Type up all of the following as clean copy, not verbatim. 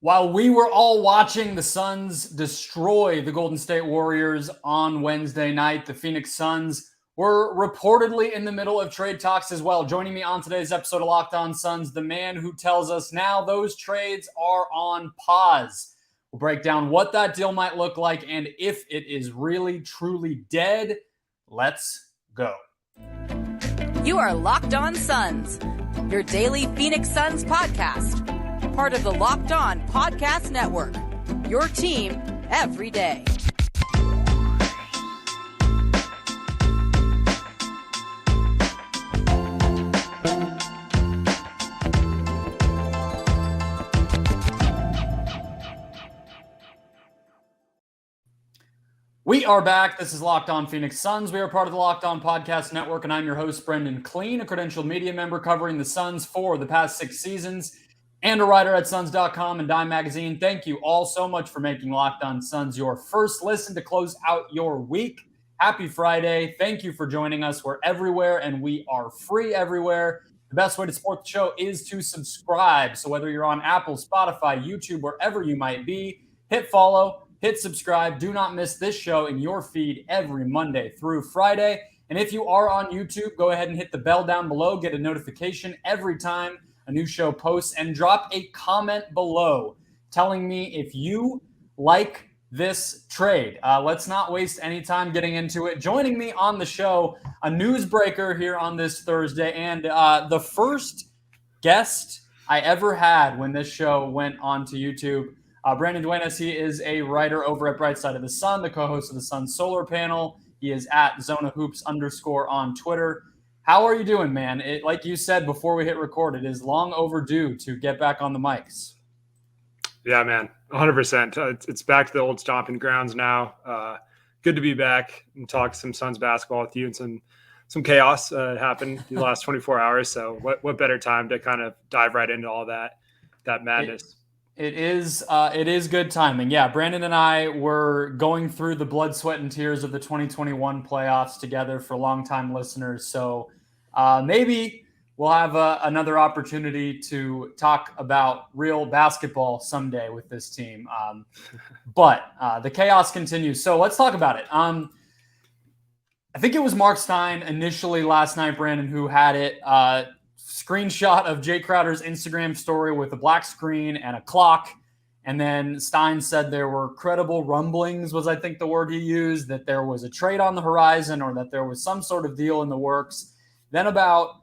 While we were all watching the Suns destroy the Golden State Warriors on Wednesday night, the Phoenix Suns were reportedly in the middle of trade talks as well. Joining me on today's episode of Locked On Suns, the man who tells us now those trades are on pause. We'll break down what that deal might look like and if it is really, truly dead. Let's go. You are Locked On Suns, your daily Phoenix Suns podcast. Part of the Locked On Podcast Network, your team every day. We are back. This is Locked On Phoenix Suns. We are part of the Locked On Podcast Network, and I'm your host, Brendon Kleen, a credentialed media member covering the Suns for the past 6 seasons, and a writer at Suns.com and Dime Magazine. Thank you all so much for making Locked On Suns your first listen to close out your week. Happy Friday. Thank you for joining us. We're everywhere, and we are free everywhere. The best way to support the show is to subscribe. So whether you're on Apple, Spotify, YouTube, wherever you might be, hit follow, hit subscribe. Do not miss this show in your feed every Monday through Friday. And if you are on YouTube, go ahead and hit the bell down below. Get a notification every time a new show posts, and drop a comment below telling me if you like this trade. Let's not waste any time getting into it. Joining me on the show, a newsbreaker here on this Thursday, and the first guest I ever had when this show went on to YouTube, Brandon Duenas. He is a writer over at Bright Side of the Sun, the co-host of the Sun Solar Panel. He is at ZonaHoops _ on Twitter. How are you doing, man? Like you said before we hit record, it is long overdue to get back on the mics. Yeah, man, 100%. It's back to the old stomping grounds now. Good to be back and talk some Suns basketball with you, and some chaos happened the last 24 hours. So what better time to kind of dive right into all that madness? It is good timing. Yeah, Brandon and I were going through the blood, sweat, and tears of the 2021 playoffs together for longtime listeners. So maybe we'll have another opportunity to talk about real basketball someday with this team. But the chaos continues. So let's talk about it. I think it was Mark Stein initially last night, Brandon, who had it. Screenshot of Jae Crowder's Instagram story with a black screen and a clock. And then Stein said there were credible rumblings, was I think the word he used, that there was a trade on the horizon or that there was some sort of deal in the works. Then about,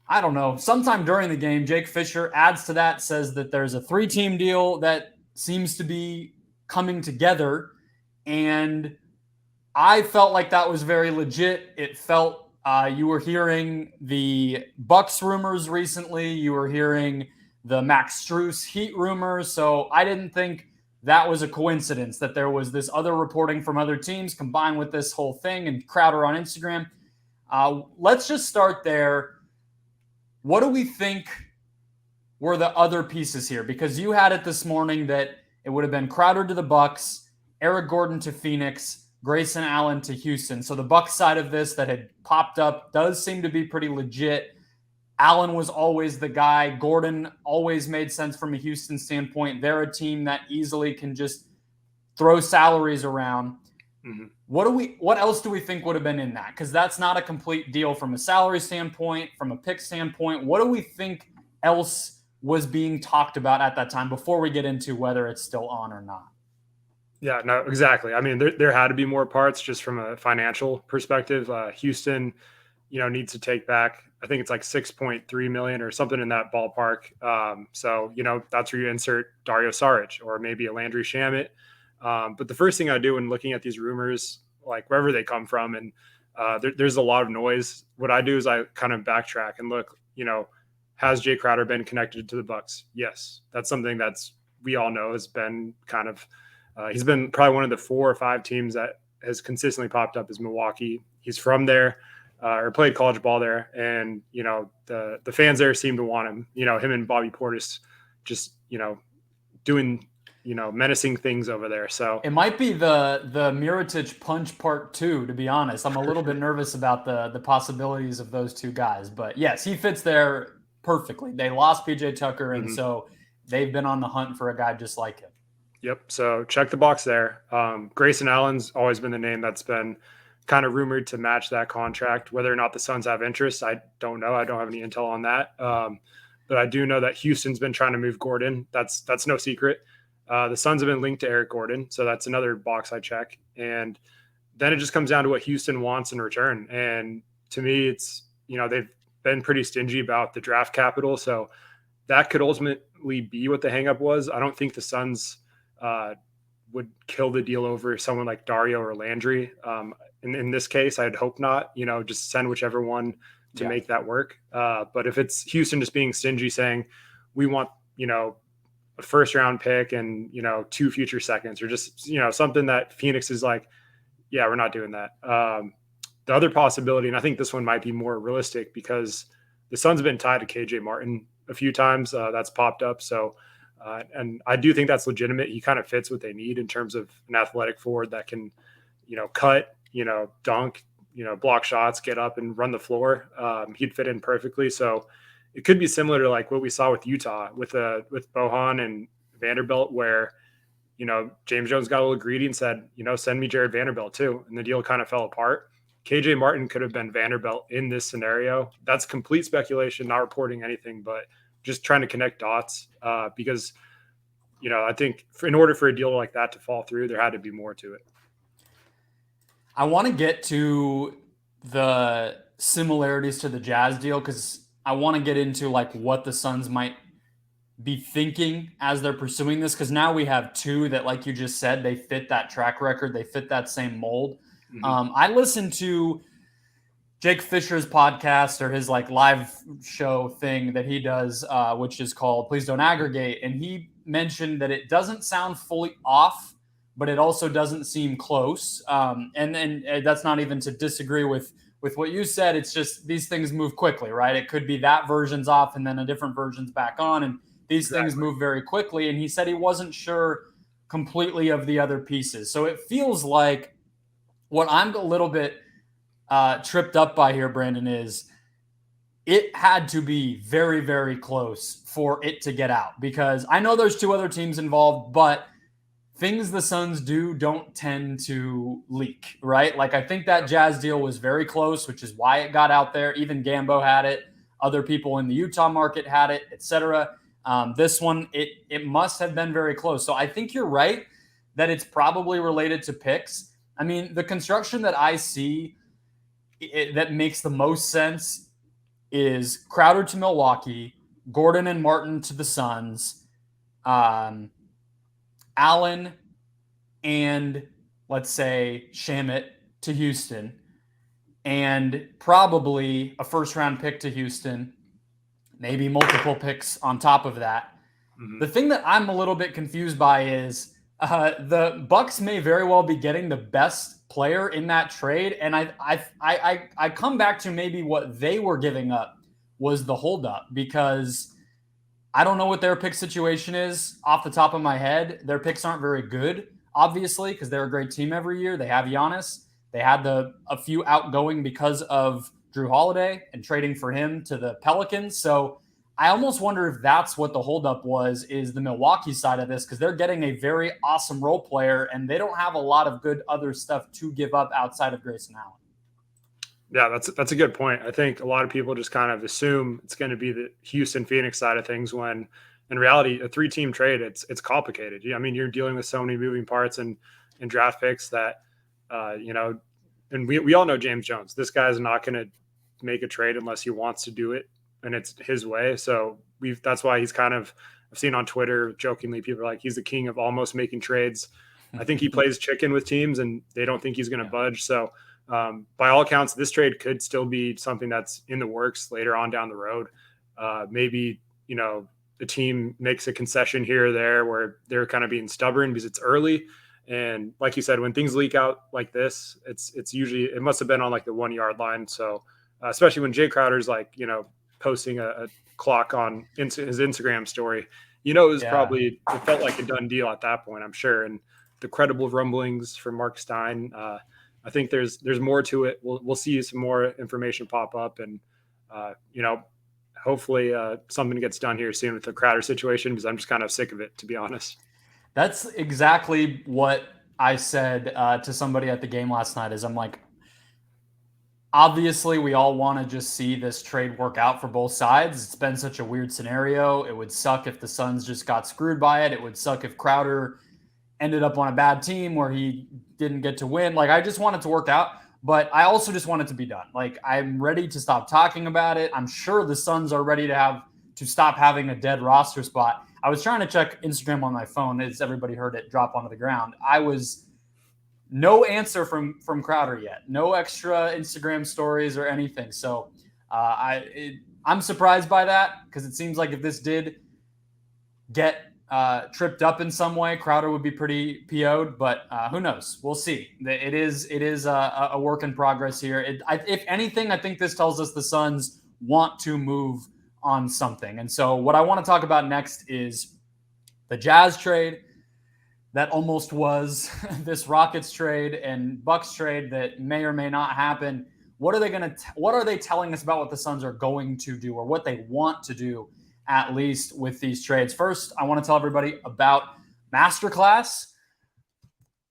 I don't know, sometime during the game, Jake Fisher adds to that, says that there's a 3-team deal that seems to be coming together. And I felt like that was very legit. It felt you were hearing the Bucks rumors recently. You were hearing the Max Strus Heat rumors. So I didn't think that was a coincidence that there was this other reporting from other teams combined with this whole thing and Crowder on Instagram. Let's just start there. What do we think were the other pieces here? Because you had it this morning that it would have been Crowder to the Bucks, Eric Gordon to Phoenix, Grayson Allen to Houston. So the Bucks side of this that had popped up does seem to be pretty legit. Allen was always the guy. Gordon always made sense from a Houston standpoint. They're a team that easily can just throw salaries around. Mm-hmm. What else do we think would have been in that? Because that's not a complete deal from a salary standpoint, from a pick standpoint. What do we think else was being talked about at that time before we get into whether it's still on or not? Yeah, no, exactly. I mean, there had to be more parts just from a financial perspective. Houston, needs to take back, I think it's like $6.3 million or something in that ballpark. So, that's where you insert Dario Saric or maybe a Landry Shamet. But the first thing I do when looking at these rumors, like wherever they come from, and there's a lot of noise. What I do is I kind of backtrack and look, has Jae Crowder been connected to the Bucks? Yes. That's something we all know has been kind of, he's been probably one of the 4 or 5 teams that has consistently popped up as Milwaukee. He's from there, or played college ball there. And, the fans there seem to want him, him and Bobby Portis just, doing, menacing things over there. So it might be the Mirotic punch part 2, to be honest. I'm a little bit nervous about the possibilities of those two guys, but yes, he fits there perfectly. They lost PJ Tucker. And so they've been on the hunt for a guy just like him. Yep. So check the box there. Grayson Allen's always been the name that's been kind of rumored to match that contract. Whether or not the Suns have interest, I don't know. I don't have any intel on that. But I do know that Houston's been trying to move Gordon. That's no secret. The Suns have been linked to Eric Gordon. So that's another box I check. And then it just comes down to what Houston wants in return. And to me, it's, they've been pretty stingy about the draft capital. So that could ultimately be what the hangup was. I don't think the Suns would kill the deal over someone like Dario or Landry. In this case, I'd hope not, just send whichever one to make that work. But if it's Houston just being stingy, saying we want, a first round pick and, 2 future seconds, or just, something that Phoenix is like, yeah, we're not doing that. The other possibility, and I think this one might be more realistic because the Suns have been tied to KJ Martin a few times. That's popped up. So, and I do think that's legitimate. He kind of fits what they need in terms of an athletic forward that can, cut, dunk, block shots, get up and run the floor. He'd fit in perfectly. So it could be similar to like what we saw with Utah with Bohan and Vanderbilt, where, James Jones got a little greedy and said, send me Jared Vanderbilt too. And the deal kind of fell apart. KJ Martin could have been Vanderbilt in this scenario. That's complete speculation, not reporting anything, but just trying to connect dots because, I think in order for a deal like that to fall through, there had to be more to it. I want to get to the similarities to the Jazz deal because I want to get into like what the Suns might be thinking as they're pursuing this, because now we have two that, like you just said, they fit that track record, they fit that same mold. Mm-hmm. I listened to Jake Fisher's podcast, or his like live show thing that he does, which is called Please Don't Aggregate. And he mentioned that it doesn't sound fully off, but it also doesn't seem close. And that's not even to disagree with what you said. It's just these things move quickly, right? It could be that version's off and then a different version's back on. And these things move very quickly. And he said he wasn't sure completely of the other pieces. So it feels like what I'm a little bit tripped up by here, Brandon, is it had to be very, very close for it to get out, because I know there's 2 other teams involved, but things the Suns don't tend to leak, right? Like, I think that Jazz deal was very close, which is why it got out there. Even Gambo had it. Other people in the Utah market had it, etc. This one, it must have been very close. So I think you're right that it's probably related to picks. I mean, the construction that I see that makes the most sense is Crowder to Milwaukee, Gordon and Martin to the Suns, Allen and, let's say, Shamet to Houston, and probably a first-round pick to Houston, maybe multiple picks on top of that. Mm-hmm. The thing that I'm a little bit confused by is the Bucks may very well be getting the best player in that trade, and I come back to maybe what they were giving up was the holdup, because I don't know what their pick situation is off the top of my head. Their picks aren't very good, obviously, because they're a great team every year. They have Giannis. They had a few outgoing because of Drew Holiday and trading for him to the Pelicans. So I almost wonder if that's what the holdup was, is the Milwaukee side of this, because they're getting a very awesome role player and they don't have a lot of good other stuff to give up outside of Grayson Allen. Yeah, that's a good point. I think a lot of people just kind of assume it's going to be the Houston Phoenix side of things, when in reality, a 3-team trade, it's complicated. I mean, you're dealing with so many moving parts and draft picks that, and we all know James Jones. This guy's not going to make a trade unless he wants to do it and it's his way. So that's why he's kind of, I've seen on Twitter jokingly, people are like, he's the king of almost making trades. I think he plays chicken with teams and they don't think he's going to budge. So by all accounts, this trade could still be something that's in the works later on down the road. Maybe, the team makes a concession here or there where they're kind of being stubborn because it's early. And like you said, when things leak out like this, it's usually, it must have been on like the 1 yard line. So especially when Jae Crowder's like, posting a clock on his Instagram story, it was probably, it felt like a done deal at that point, I'm sure. And the credible rumblings from Mark Stein, I think there's more to it. We'll see some more information pop up, and hopefully something gets done here soon with the Crowder situation, because I'm just kind of sick of it, to be honest. That's exactly what I said to somebody at the game last night. Is I'm like, obviously, we all want to just see this trade work out for both sides. It's been such a weird scenario. It would suck if the Suns just got screwed by it. It would suck if Crowder ended up on a bad team where he didn't get to win. Like, I just want it to work out, but I also just want it to be done. Like, I'm ready to stop talking about it. I'm sure the Suns are ready to stop having a dead roster spot. I was trying to check Instagram on my phone as everybody heard it drop onto the ground. No answer from Crowder yet. No extra Instagram stories or anything. So I'm surprised by that, because it seems like if this did get tripped up in some way, Crowder would be pretty PO'd. But who knows? We'll see. It is a work in progress here. If anything, I think this tells us the Suns want to move on something. And so what I want to talk about next is the Jazz trade that almost was this Rockets trade and Bucks trade that may or may not happen. What are they telling us about what the Suns are going to do, or what they want to do, at least with these trades? First, I want to tell everybody about Masterclass.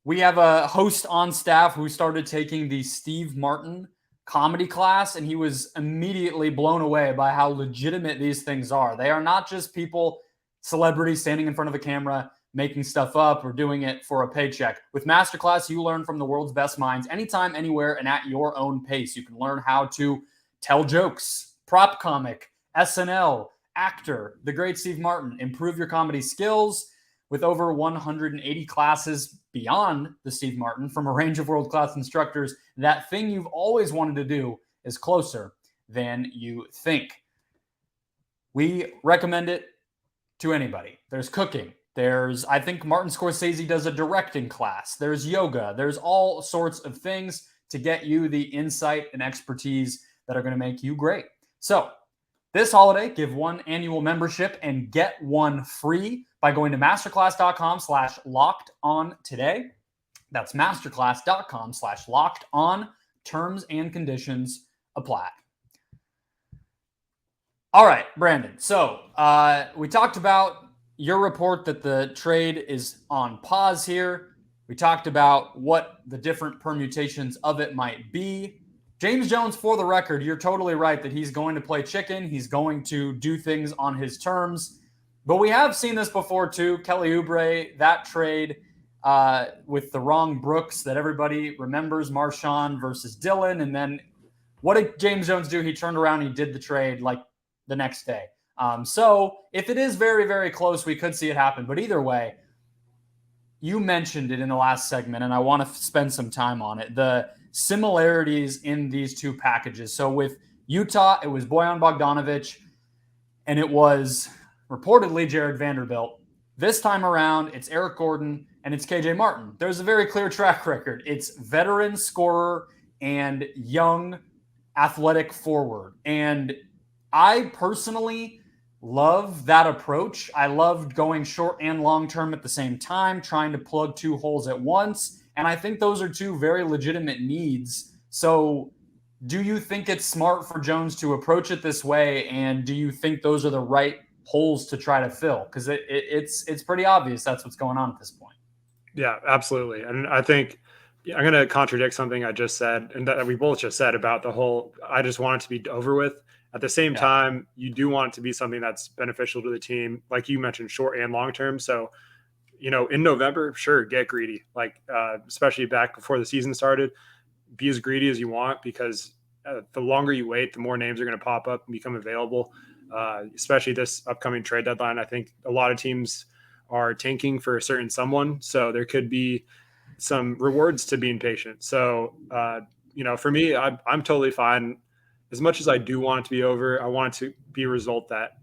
We have a host on staff who started taking the Steve Martin comedy class, and he was immediately blown away by how legitimate these things are. They are not just celebrities standing in front of a camera making stuff up or doing it for a paycheck. With Masterclass, you learn from the world's best minds anytime, anywhere, and at your own pace. You can learn how to tell jokes, prop comic, SNL, actor, the great Steve Martin, improve your comedy skills with over 180 classes beyond the Steve Martin from a range of world-class instructors. That thing you've always wanted to do is closer than you think. We recommend it to anybody. There's cooking. I think Martin Scorsese does a directing class. There's yoga. There's all sorts of things to get you the insight and expertise that are going to make you great. So this holiday, give one annual membership and get one free by going to masterclass.com/locked-on today. That's masterclass.com/locked-on. Terms and conditions apply. All right, Brandon. So we talked about your report that the trade is on pause here. We talked about what the different permutations of it might be. James Jones, for the record, you're totally right that he's going to play chicken. He's going to do things on his terms. But we have seen this before too. Kelly Oubre, that trade with the wrong Brooks that everybody remembers, Marshawn versus Dylan. And then what did James Jones do? He turned around and he did the trade like the next day. So if it is very, very close, we could see it happen. But either way, you mentioned it in the last segment, and I want to spend some time on it. The similarities in these two packages. So with Utah, it was Bojan Bogdanovic, and it was reportedly Jared Vanderbilt. This time around, it's Eric Gordon, and it's KJ Martin. There's a very clear track record. It's veteran scorer and young athletic forward. And I personally love that approach. I loved going short and long term at the same time, trying to plug two holes at once. And I think those are two very legitimate needs. So do you think it's smart for Jones to approach it this way? And do you think those are the right holes to try to fill? Because it's pretty obvious that's what's going on at this point. Yeah, absolutely. And I think I'm going to contradict something I just said, and that we both just said about the whole, I just want it to be over with. At the same time, you do want it to be something that's beneficial to the team, like you mentioned, short and long term. So, in November, sure, get greedy, especially back before the season started, be as greedy as you want, because the longer you wait, the more names are going to pop up and become available, especially this upcoming trade deadline. I think a lot of teams are tanking for a certain someone, so there could be some rewards to being patient. So, for me, I'm totally fine. As much as I do want it to be over, I want it to be a result that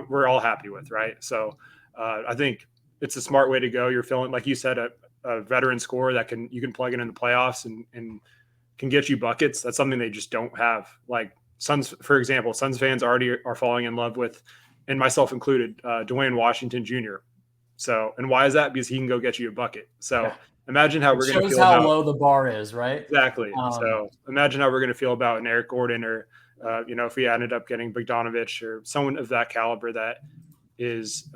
we're all happy with, right? So I think it's a smart way to go. You're feeling, like you said, a veteran scorer that you can plug in the playoffs and can get you buckets. That's something they just don't have. Like Suns, for example, Suns fans already are falling in love with, and myself included, Dwayne Washington Jr. So, and why is that? Because he can go get you a bucket. So imagine how we're going to feel about how low the bar is, right? Exactly. So imagine how we're going to feel about an Eric Gordon or If we ended up getting Bogdanovich or someone of that caliber that is,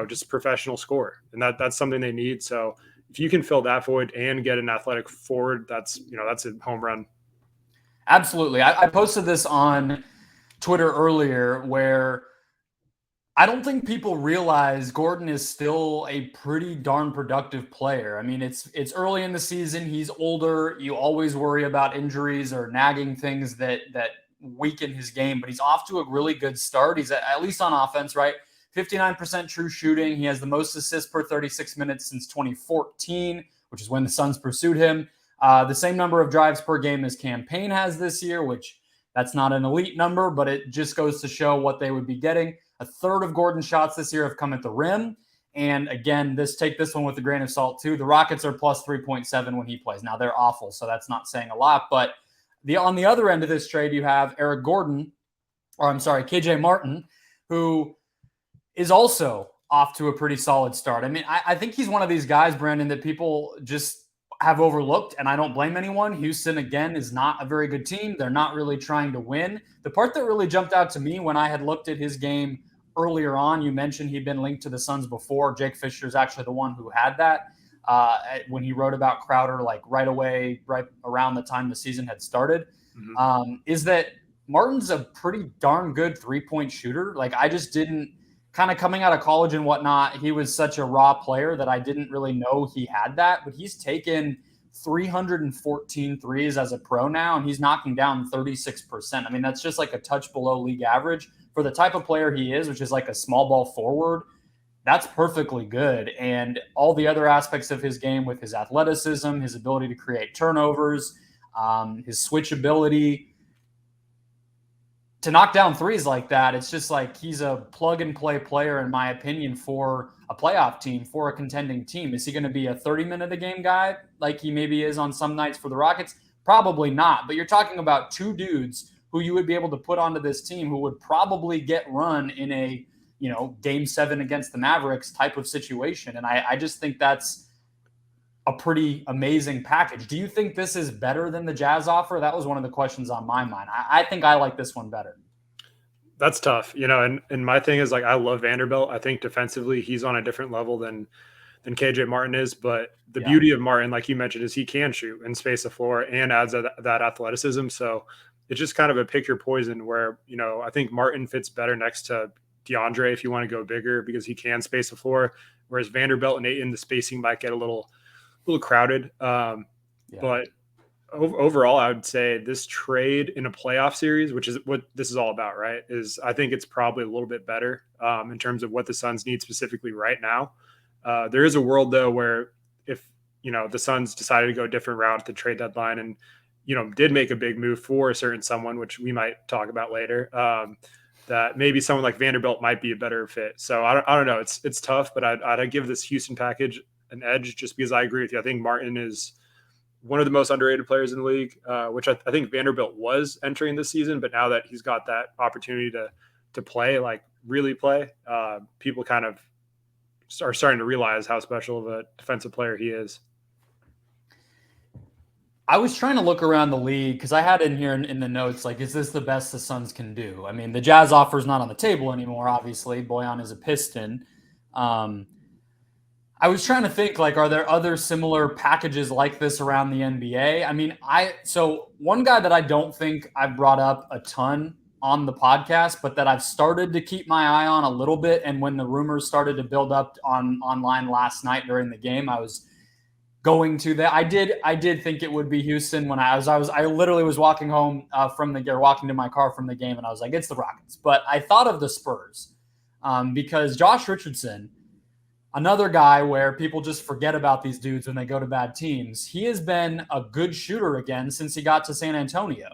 just a professional scorer, and that's something they need. So if you can fill that void and get an athletic forward, that's a home run. Absolutely. I posted this on Twitter earlier where I don't think people realize Gordon is still a pretty darn productive player. I mean, it's early in the season. He's older. You always worry about injuries or nagging things that weaken his game, but he's off to a really good start. He's at least on offense, right? 59% true shooting. He has the most assists per 36 minutes since 2014, which is when the Suns pursued him. The same number of drives per game as Cam Payne has this year, which that's not an elite number, but it just goes to show what they would be getting. A third of Gordon's shots this year have come at the rim. And again, take this one with a grain of salt too. The Rockets are plus 3.7 when he plays. Now they're awful, so that's not saying a lot. But on the other end of this trade, you have KJ Martin, who is also off to a pretty solid start. I mean, I think he's one of these guys, Brandon, that people just have overlooked, and I don't blame anyone. Houston, again, is not a very good team. They're not really trying to win. The part that really jumped out to me when I had looked at his game earlier on, you mentioned he'd been linked to the Suns before. Jake Fisher is actually the one who had that when he wrote about Crowder, like right around the time the season had started, is that Martin's a pretty darn good three-point shooter. Like, I just didn't, kind of coming out of college and whatnot, he was such a raw player that I didn't really know he had that, but he's taken 314 threes as a pro now, and he's knocking down 36%. I mean, that's just like a touch below league average for the type of player he is, which is like a small ball forward. That's perfectly good. And all the other aspects of his game with his athleticism, his ability to create turnovers, his switch ability, to knock down threes like that, it's just like he's a plug-and-play player, in my opinion, for a playoff team, for a contending team. Is he going to be a 30-minute-a-game guy like he maybe is on some nights for the Rockets? Probably not. But you're talking about two dudes who you would be able to put onto this team who would probably get run in a, Game 7 against the Mavericks type of situation. And I just think that's a pretty amazing package. Do you think this is better than the Jazz offer? That was one of the questions on my mind. I think I like this one better. That's tough, and my thing is, like, I love Vanderbilt. I think defensively he's on a different level than KJ Martin is, but the beauty of Martin, like you mentioned, is he can shoot and space the floor and adds that athleticism. So it's just kind of a pick your poison where, I think Martin fits better next to Deandre if you want to go bigger because he can space the floor, whereas Vanderbilt and Ayton, the spacing might get a little crowded. But overall, I would say this trade in a playoff series, which is what this is all about, right, is I think it's probably a little bit better in terms of what the Suns need specifically right now. There is a world, though, where if, the Suns decided to go a different route at the trade deadline and, did make a big move for a certain someone, which we might talk about later, that maybe someone like Vanderbilt might be a better fit. So I don't know. It's tough, but I'd give this Houston package an edge just because I agree with you. I think Martin is one of the most underrated players in the league, which I think Vanderbilt was entering this season. But now that he's got that opportunity to play, like really play, people kind of are starting to realize how special of a defensive player he is. I was trying to look around the league because I had in here in the notes, like, is this the best the Suns can do? I mean, the Jazz offer is not on the table anymore, obviously. Bojan is a Piston. I was trying to think, like, are there other similar packages like this around the NBA? I mean, so one guy that I don't think I've brought up a ton on the podcast, but that I've started to keep my eye on a little bit, and when the rumors started to build up online last night during the game, I was going to that. I did think it would be Houston when I literally was walking home walking to my car from the game, and I was like, it's the Rockets. But I thought of the Spurs because Josh Richardson, another guy where people just forget about these dudes when they go to bad teams. He has been a good shooter again since he got to San Antonio.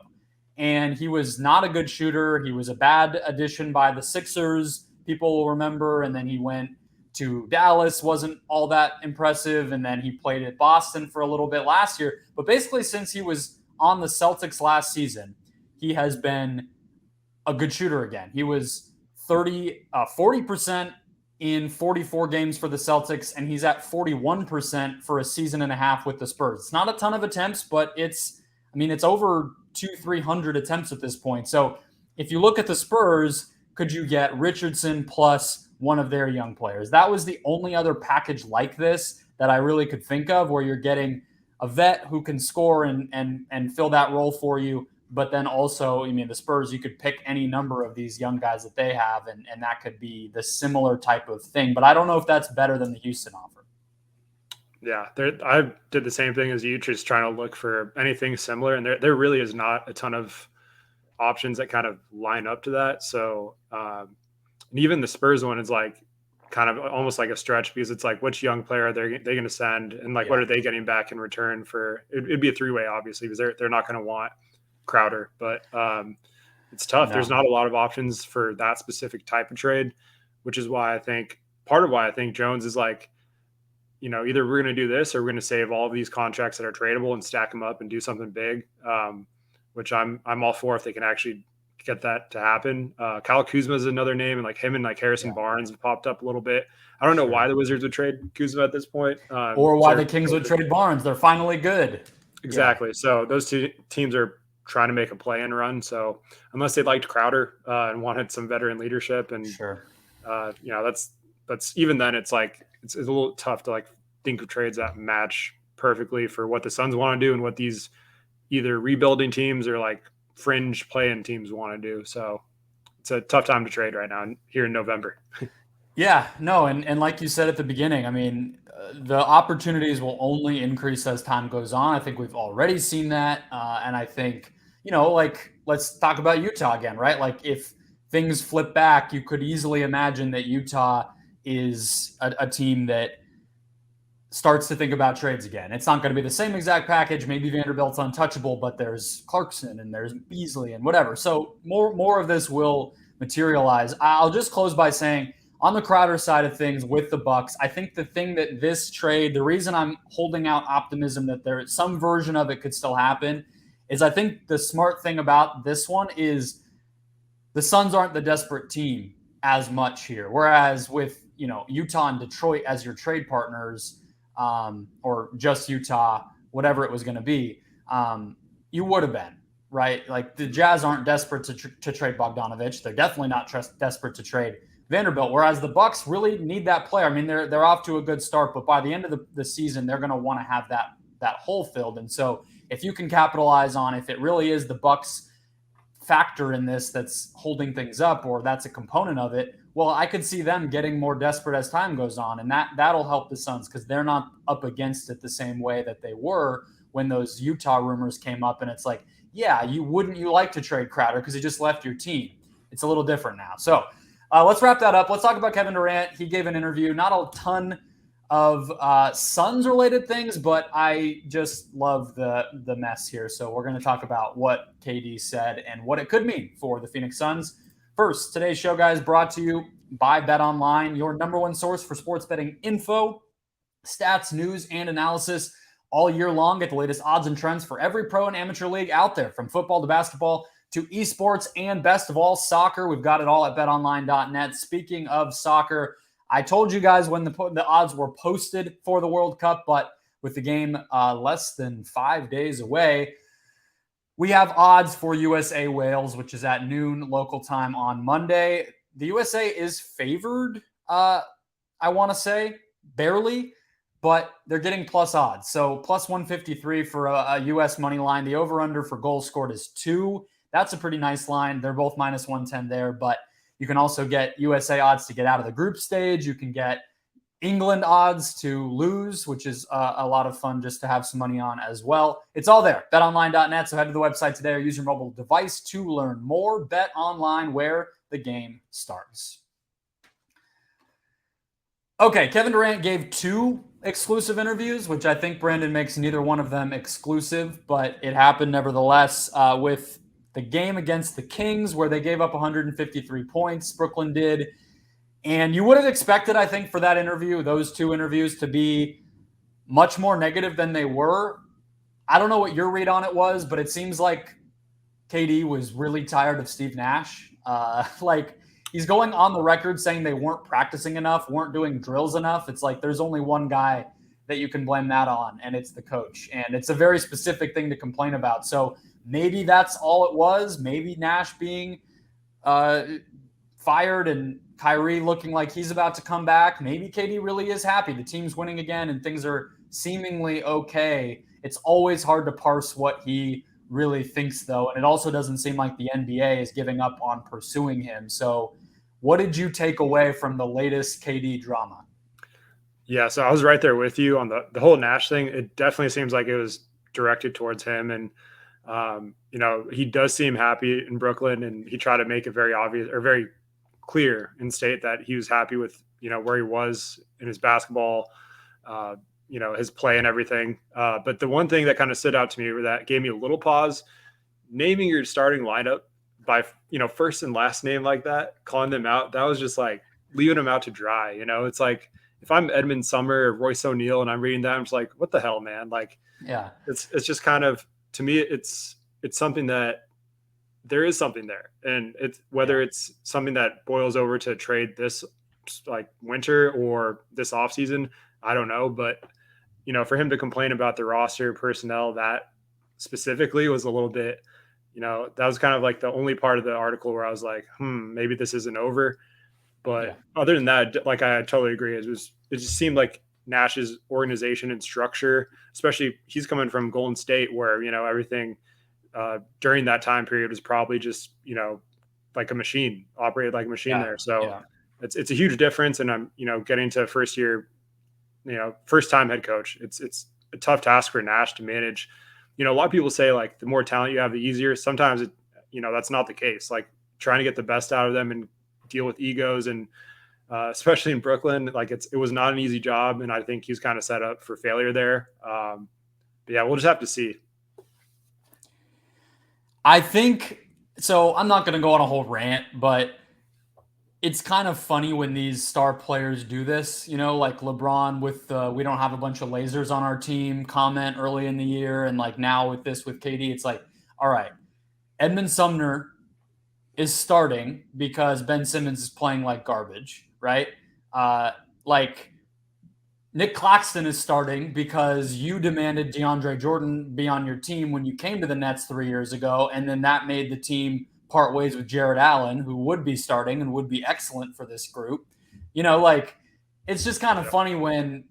And he was not a good shooter. He was a bad addition by the Sixers, people will remember. And then he went to Dallas, wasn't all that impressive. And then he played at Boston for a little bit last year. But basically, since he was on the Celtics last season, he has been a good shooter again. He was 40% in 44 games for the Celtics, and he's at 41% for a season and a half with the Spurs. It's not a ton of attempts, but it's over 300 attempts at this point. So if you look at the Spurs, could you get Richardson plus one of their young players? That was the only other package like this that I really could think of, where you're getting a vet who can score and fill that role for you. But then also, the Spurs, you could pick any number of these young guys that they have, and that could be the similar type of thing. But I don't know if that's better than the Houston offer. Yeah, I did the same thing as you, just trying to look for anything similar. And there really is not a ton of options that kind of line up to that. So and even the Spurs one is like kind of almost like a stretch, because it's like, which young player are they going to send? And like, what are they getting back in return for? It'd be a three-way, obviously, because they're not going to want Crowder, but it's tough. There's not a lot of options for that specific type of trade, which is why I think Jones is like, either we're going to do this or we're going to save all of these contracts that are tradable and stack them up and do something big, which I'm all for if they can actually get that to happen. Kyle Kuzma is another name, and like him and like Harrison Barnes have popped up a little bit. I don't know why the Wizards would trade Kuzma at this point, or why the Kings would trade Barnes. They're finally good. Exactly. So those two teams are trying to make a play-in run. So unless they liked Crowder and wanted some veteran leadership, and that's even then, it's like it's a little tough to like think of trades that match perfectly for what the Suns want to do and what these either rebuilding teams or like fringe play-in teams want to do. So it's a tough time to trade right now here in November. Yeah, no, and like you said at the beginning, the opportunities will only increase as time goes on. I think we've already seen that, and I think let's talk about Utah again, right? Like if things flip back, you could easily imagine that Utah is a team that starts to think about trades again. It's not going to be the same exact package. Maybe Vanderbilt's untouchable, but there's Clarkson and there's Beasley and whatever. So more of this will materialize. I'll just close by saying, on the Crowder side of things with the Bucks, I think the thing that this trade, the reason I'm holding out optimism that there some version of it could still happen, is I think the smart thing about this one is the Suns aren't the desperate team as much here. Whereas with Utah and Detroit as your trade partners, or just Utah, whatever it was going to be, you would have been, right? Like the Jazz aren't desperate to trade Bogdanovich. They're definitely not desperate to trade Vanderbilt, whereas the Bucks really need that player. I mean, they're off to a good start, but by the end of the season, they're going to want to have that hole filled. And so if you can capitalize on, if it really is the Bucks factor in this that's holding things up, or that's a component of it, well, I could see them getting more desperate as time goes on, and that'll help the Suns because they're not up against it the same way that they were when those Utah rumors came up. And it's like, yeah, you like to trade Crowder because he just left your team. It's a little different now. So let's wrap that up. Let's talk about Kevin Durant. He gave an interview, not a ton of Suns-related things, but I just love the mess here. So we're going to talk about what KD said and what it could mean for the Phoenix Suns. First, today's show, guys, brought to you by BetOnline, your number one source for sports betting info, stats, news, and analysis all year long. Get the latest odds and trends for every pro and amateur league out there, from football to basketball to esports, and best of all, soccer. We've got it all at betonline.net. Speaking of soccer, I told you guys when the odds were posted for the World Cup, but with the game less than 5 days away, we have odds for USA Wales, which is at noon local time on Monday. The USA is favored, I want to say, barely, but they're getting plus odds. So plus 153 for a US money line. The over-under for goals scored is 2. That's a pretty nice line. They're both minus 110 there, but you can also get USA odds to get out of the group stage. You can get England odds to lose, which is a lot of fun just to have some money on as well. It's all there, betonline.net. So head to the website today or use your mobile device to learn more. Bet Online, where the game starts. Okay, Kevin Durant gave 2 exclusive interviews, which I think Brandon makes neither one of them exclusive, but it happened nevertheless with the game against the Kings, where they gave up 153 points. Brooklyn did. And you would have expected, I think, for that interview, those 2 interviews, to be much more negative than they were. I don't know what your read on it was, but it seems like KD was really tired of Steve Nash. He's going on the record saying they weren't practicing enough, weren't doing drills enough. It's like there's only one guy that you can blame that on, and it's the coach. And it's a very specific thing to complain about. So maybe that's all it was. Maybe Nash being fired and Kyrie looking like he's about to come back. Maybe KD really is happy. The team's winning again and things are seemingly okay. It's always hard to parse what he really thinks, though. And it also doesn't seem like the NBA is giving up on pursuing him. So what did you take away from the latest KD drama? Yeah, so I was right there with you on the whole Nash thing. It definitely seems like it was directed towards him. And, he does seem happy in Brooklyn, and he tried to make it very obvious or very clear and state that he was happy with, where he was in his basketball, his play and everything. But the one thing that kind of stood out to me that gave me a little pause, naming your starting lineup by, first and last name like that, calling them out, that was just like leaving them out to dry. It's like, if I'm Edmund Summer or Royce O'Neal and I'm reading that, I'm just like, what the hell, man? Like, yeah, it's just kind of, to me, it's something that there is something there. And it's whether it's something that boils over to trade this like winter or this off season, I don't know. But, for him to complain about the roster personnel, that specifically was a little bit, that was kind of like the only part of the article where I was like, maybe this isn't over. But other than that, like, I totally agree. It just seemed like Nash's organization and structure, especially he's coming from Golden State where, everything during that time period was probably just, like a machine, operated like a machine there. So it's a huge difference. And I'm, getting to first time head coach. It's a tough task for Nash to manage. A lot of people say like the more talent you have, the easier. Sometimes that's not the case. Like trying to get the best out of them and deal with egos and especially in Brooklyn, like it was not an easy job. And I think he's kind of set up for failure there. But yeah, we'll just have to see. I think so. I'm not going to go on a whole rant, but it's kind of funny when these star players do this, like LeBron with we don't have a bunch of lasers on our team comment early in the year. And like now with KD, it's like, all right, Edmund Sumner is starting because Ben Simmons is playing like garbage, right? Like Nick Claxton is starting because you demanded DeAndre Jordan be on your team when you came to the Nets 3 years ago, and then that made the team part ways with Jared Allen, who would be starting and would be excellent for this group. Like it's just kind of funny when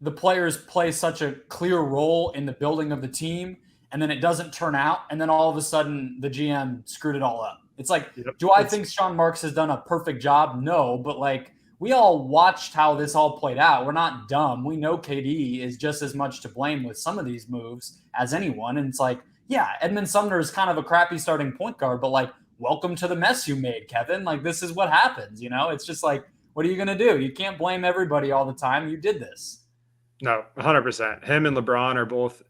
the players play such a clear role in the building of the team, and then it doesn't turn out, and then all of a sudden the GM screwed it all up. It's like, do I think Sean Marks has done a perfect job? No, but like we all watched how this all played out. We're not dumb. We know KD is just as much to blame with some of these moves as anyone. And it's like, yeah, Edmund Sumner is kind of a crappy starting point guard, but like, welcome to the mess you made, Kevin. Like, this is what happens, It's just like, what are you going to do? You can't blame everybody all the time. You did this. No, 100%. Him and LeBron are both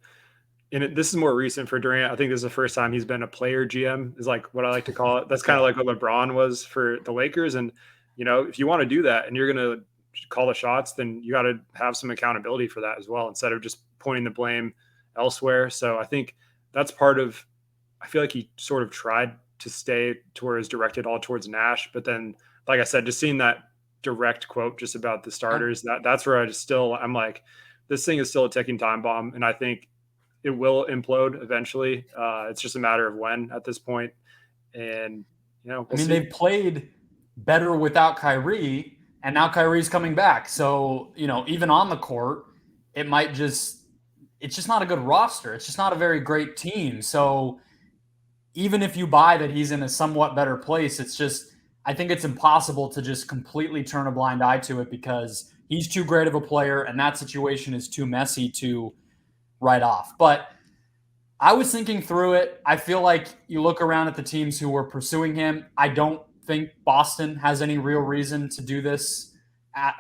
and this is more recent for Durant. I think this is the first time he's been a player GM, is like what I like to call it. That's kind of like what LeBron was for the Lakers. And, if you want to do that and you're going to call the shots, then you got to have some accountability for that as well, instead of just pointing the blame elsewhere. So I think that's part of, I feel like he sort of tried to stay towards directed all towards Nash. But then, like I said, just seeing that direct quote just about the starters, that's where I'm like, this thing is still a ticking time bomb. And I think it will implode eventually. It's just a matter of when at this point. And, we'll see. They've played better without Kyrie, and now Kyrie's coming back. So, even on the court, it's just not a good roster. It's just not a very great team. So even if you buy that he's in a somewhat better place, I think it's impossible to just completely turn a blind eye to it because he's too great of a player and that situation is too messy to write off. But I was thinking through it. I feel like you look around at the teams who were pursuing him. I don't think Boston has any real reason to do this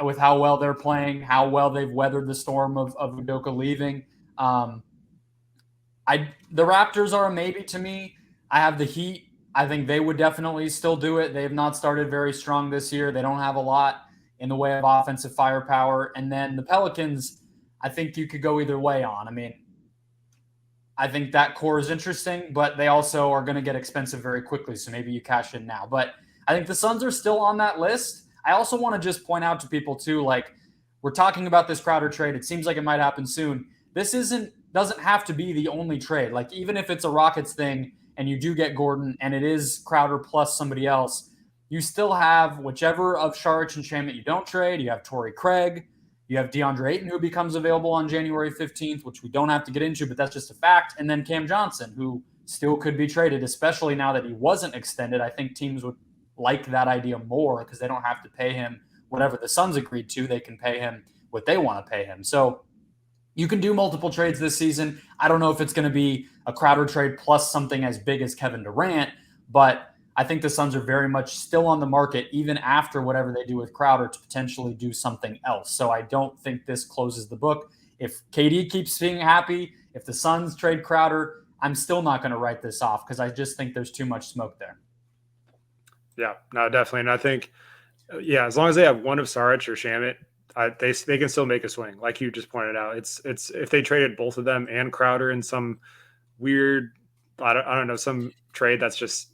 with how well they're playing, how well they've weathered the storm of Udoka leaving. The Raptors are a maybe to me. I have the Heat. I think they would definitely still do it. They have not started very strong this year. They don't have a lot in the way of offensive firepower. And then the Pelicans, I think you could go either way on. I think that core is interesting, but they also are going to get expensive very quickly. So maybe you cash in now. But I think the Suns are still on that list. I also want to just point out to people too, like we're talking about this Crowder trade. It seems like it might happen soon. This doesn't have to be the only trade. Like even if it's a Rockets thing and you do get Gordon, and it is Crowder plus somebody else, you still have whichever of Saric and Shamet you don't trade. You have Torrey Craig. You have DeAndre Ayton, who becomes available on January 15th, which we don't have to get into, but that's just a fact. And then Cam Johnson, who still could be traded, especially now that he wasn't extended. I think teams would like that idea more because they don't have to pay him whatever the Suns agreed to. They can pay him what they want to pay him. So you can do multiple trades this season. I don't know if it's going to be a Crowder trade plus something as big as Kevin Durant, but I think the Suns are very much still on the market, even after whatever they do with Crowder, to potentially do something else. So I don't think this closes the book. If KD keeps being happy, if the Suns trade Crowder, I'm still not going to write this off because I just think there's too much smoke there. Yeah, no, definitely. And I think, as long as they have one of Saric or Shamet, they can still make a swing. Like you just pointed out, it's if they traded both of them and Crowder in some weird, I don't know, some trade that's just,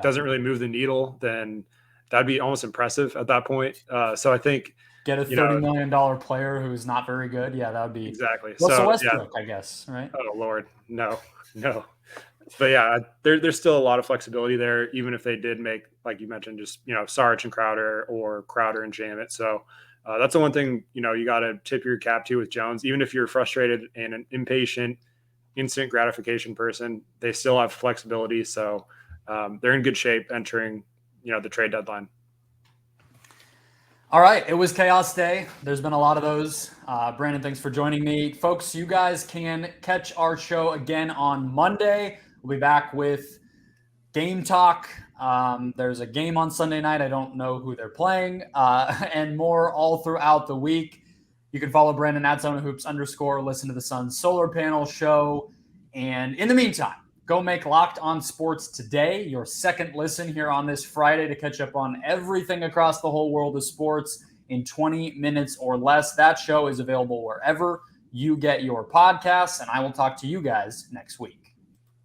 doesn't really move the needle, then that'd be almost impressive at that point. So I think get a $30 million player who's not very good. Yeah, that would be exactly. Russell Westbrook, I guess, right? Oh Lord, no. But yeah, there's still a lot of flexibility there, even if they did make, like you mentioned, just Saric and Crowder or Crowder and Shamet. So that's the one thing you got to tip your cap to with Jones. Even if you're frustrated and an impatient, instant gratification person, they still have flexibility. So they're in good shape entering the trade deadline. All right. It was Chaos Day. There's been a lot of those. Brandon, thanks for joining me. Folks, you guys can catch our show again on Monday. We'll be back with Game Talk. There's a game on Sunday night. I don't know who they're playing, and more all throughout the week. You can follow Brandon at @ZonaHoops_, listen to the Suns Solar Panel show. And in the meantime, go make Locked On Sports today your second listen here on this Friday to catch up on everything across the whole world of sports in 20 minutes or less. That show is available wherever you get your podcasts, and I will talk to you guys next week.